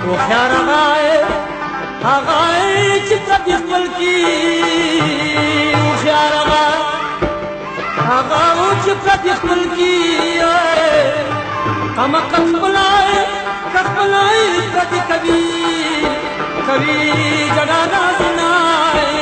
وخيار غاي تبقى يقبل كي وخيار غاي تبقى يقبل كي كما كخبلاي كدي كبي جدا نازناي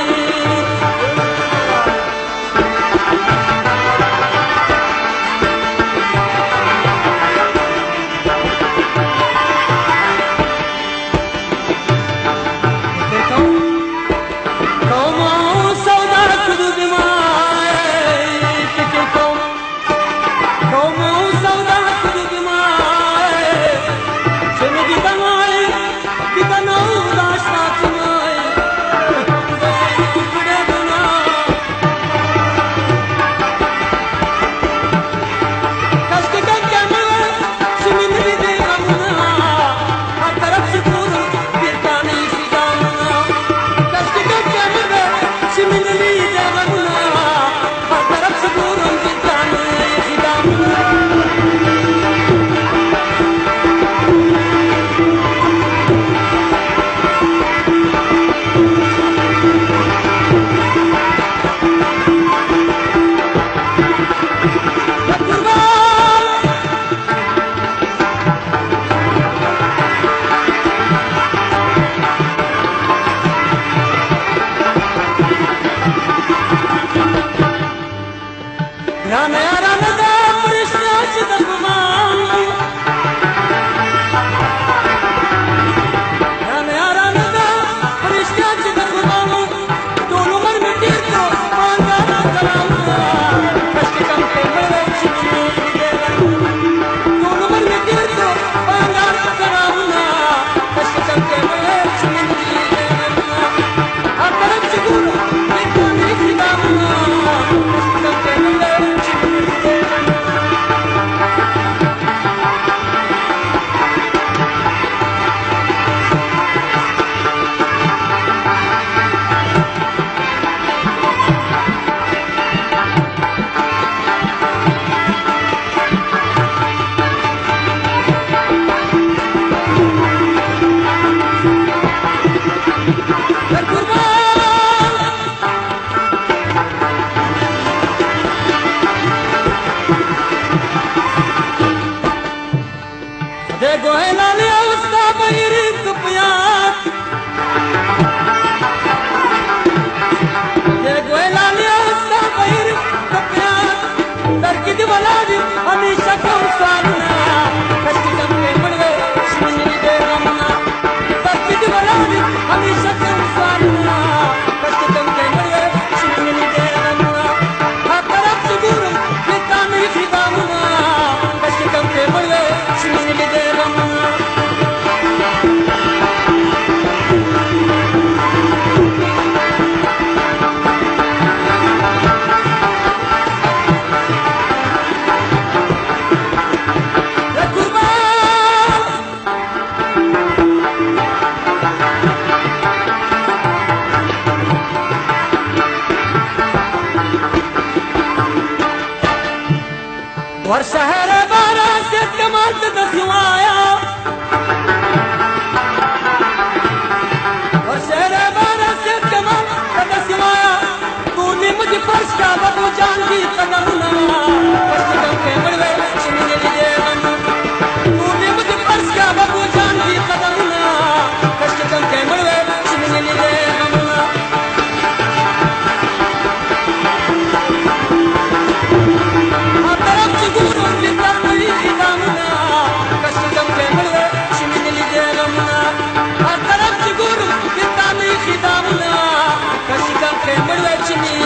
والشهر برا ست كمال تدخوايا والشهر برا ست كمال تدخوايا तूने मुझे फर्श का बाबू जान की कदम ना फर्श कम के मरवे चिमने लिए तूने मुझे फर्श का बाबू जान की कदम ना फर्श कम के मरवे चिमने लिए to me.